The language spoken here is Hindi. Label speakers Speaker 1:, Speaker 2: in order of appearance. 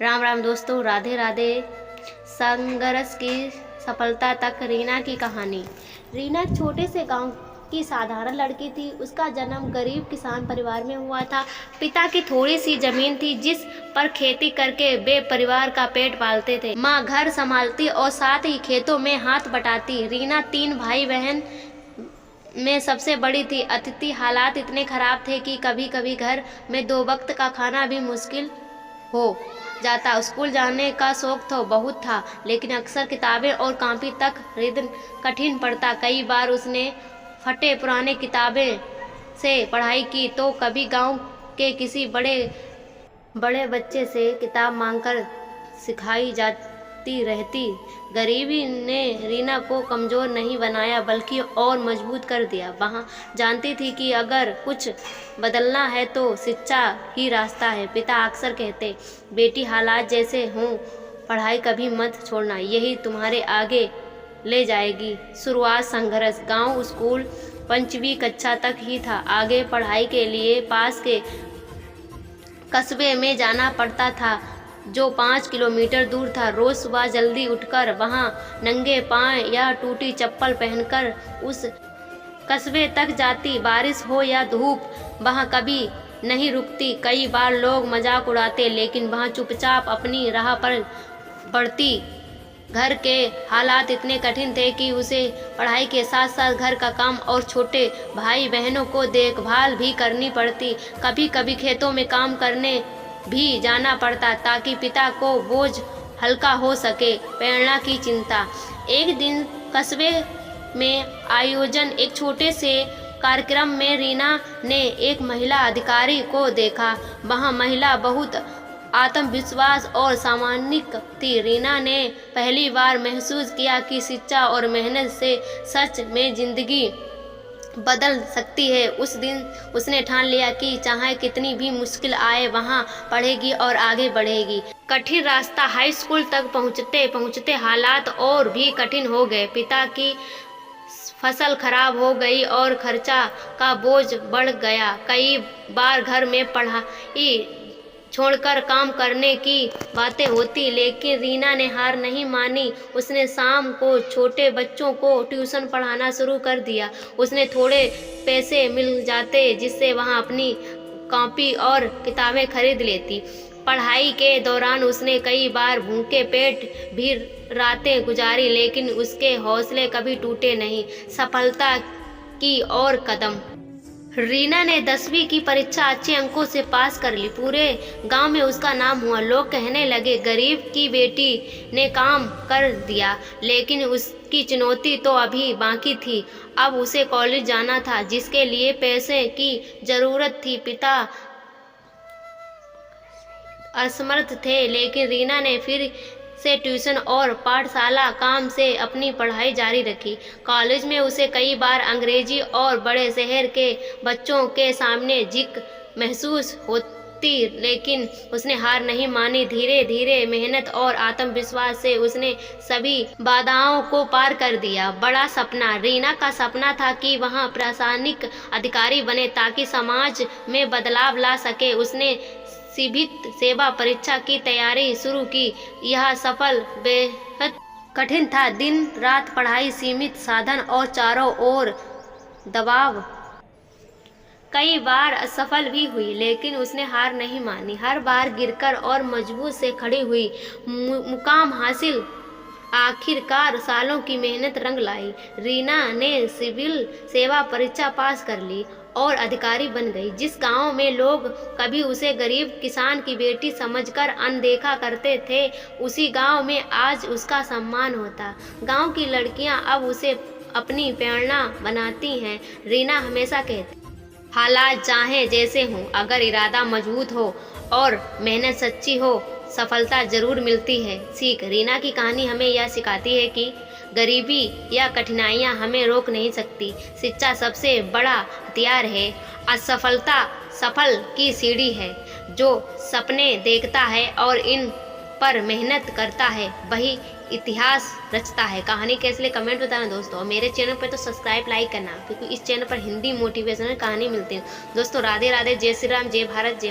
Speaker 1: राम राम दोस्तों, राधे राधे। संघर्ष की सफलता तक रीना की कहानी। रीना एक छोटे से गांव की साधारण लड़की थी। उसका जन्म गरीब किसान परिवार में हुआ था। पिता की थोड़ी सी जमीन थी जिस पर खेती करके वे परिवार का पेट पालते थे। माँ घर संभालती और साथ ही खेतों में हाथ बटाती। रीना 3 भाई बहन में सबसे बड़ी थी। अतिथि हालात इतने खराब थे कि कभी कभी घर में 2 वक्त का खाना भी मुश्किल हो जाता। स्कूल जाने का शौक तो बहुत था, लेकिन अक्सर किताबें और कॉपी तक खरीदना कठिन पड़ता। कई बार उसने फटे पुराने किताबें से पढ़ाई की तो कभी गांव के किसी बड़े बच्चे से किताब मांगकर सिखाई जाती रहती। गरीबी ने रीना को कमज़ोर नहीं बनाया बल्कि और मजबूत कर दिया। वहाँ जानती थी कि अगर कुछ बदलना है तो शिक्षा ही रास्ता है। पिता अक्सर कहते, बेटी हालात जैसे हों पढ़ाई कभी मत छोड़ना, यही तुम्हारे आगे ले जाएगी। शुरुआत संघर्ष। गांव स्कूल 5वीं कक्षा तक ही था। आगे पढ़ाई के लिए पास के कस्बे में जाना पड़ता था जो 5 किलोमीटर दूर था। रोज सुबह जल्दी उठकर वहां नंगे पांव या टूटी चप्पल पहनकर उस कस्बे तक जाती। बारिश हो या धूप वहां कभी नहीं रुकती। कई बार लोग मजाक उड़ाते, लेकिन वहां चुपचाप अपनी राह पर बढ़ती। घर के हालात इतने कठिन थे कि उसे पढ़ाई के साथ साथ घर का काम और छोटे भाई बहनों को देखभाल भी करनी पड़ती। कभी कभी खेतों में काम करने भी जाना पड़ता ताकि पिता को बोझ हल्का हो सके। प्रेरणा की चिंता। एक दिन कस्बे में आयोजन एक छोटे से कार्यक्रम में रीना ने एक महिला अधिकारी को देखा। वहाँ महिला बहुत आत्मविश्वास और सामान्य थी। रीना ने पहली बार महसूस किया कि शिक्षा और मेहनत से सच में जिंदगी बदल सकती है। उस दिन उसने ठान लिया कि चाहे कितनी भी मुश्किल आए वहाँ पढ़ेगी और आगे बढ़ेगी। कठिन रास्ता। हाई स्कूल तक पहुँचते पहुँचते हालात और भी कठिन हो गए। पिता की फसल खराब हो गई और खर्चा का बोझ बढ़ गया। कई बार घर में पढ़ाई छोड़कर काम करने की बातें होती, लेकिन रीना ने हार नहीं मानी। उसने शाम को छोटे बच्चों को ट्यूशन पढ़ाना शुरू कर दिया। उसने थोड़े पैसे मिल जाते जिससे वहाँ अपनी कॉपी और किताबें खरीद लेती। पढ़ाई के दौरान उसने कई बार भूखे पेट भी रातें गुजारी, लेकिन उसके हौसले कभी टूटे नहीं। सफलता की और कदम। रीना ने 10वीं की परीक्षा अच्छे अंकों से पास कर ली। पूरे गांव में उसका नाम हुआ। लोग कहने लगे, गरीब की बेटी ने काम कर दिया। लेकिन उसकी चुनौती तो अभी बाकी थी। अब उसे कॉलेज जाना था जिसके लिए पैसे की जरूरत थी। पिता असमर्थ थे, लेकिन रीना ने फिर से ट्यूशन और पाठशाला काम से अपनी पढ़ाई जारी रखी। कॉलेज में उसे कई बार अंग्रेजी और बड़े शहर के बच्चों के सामने झिझक महसूस होती, लेकिन उसने हार नहीं मानी। धीरे धीरे मेहनत और आत्मविश्वास से उसने सभी बाधाओं को पार कर दिया। बड़ा सपना। रीना का सपना था कि वह प्रशासनिक अधिकारी बने ताकि समाज में बदलाव ला सके। उसने सिविल सेवा परीक्षा की तैयारी शुरू की। यह सफल बेहद कठिन था। दिन रात पढ़ाई, सीमित साधन और चारों ओर दबाव। कई बार असफल भी हुई, लेकिन उसने हार नहीं मानी। हर बार गिरकर और मजबूत से खड़ी हुई। मुकाम हासिल। आखिरकार सालों की मेहनत रंग लाई। रीना ने सिविल सेवा परीक्षा पास कर ली और अधिकारी बन गई। जिस गांव में लोग कभी उसे गरीब किसान की बेटी समझकर अनदेखा करते थे, उसी गांव में आज उसका सम्मान होता। गांव की लड़कियां अब उसे अपनी प्रेरणा बनाती हैं। रीना हमेशा कहती, हालात चाहे जैसे हों, अगर इरादा मजबूत हो और मेहनत सच्ची हो, सफलता जरूर मिलती है। सीख। रीना की कहानी हमें यह सिखाती है कि गरीबी या कठिनाइयाँ हमें रोक नहीं सकती। शिक्षा सबसे बड़ा हथियार है। असफलता सफल की सीढ़ी है। जो सपने देखता है और इन पर मेहनत करता है वही इतिहास रचता है। कहानी कैसे लगी कमेंट बताना दोस्तों, और मेरे चैनल पर तो सब्सक्राइब लाइक करना, क्योंकि इस चैनल पर हिंदी मोटिवेशनल कहानी मिलती है। दोस्तों राधे राधे, जय श्री राम, जय भारत, जय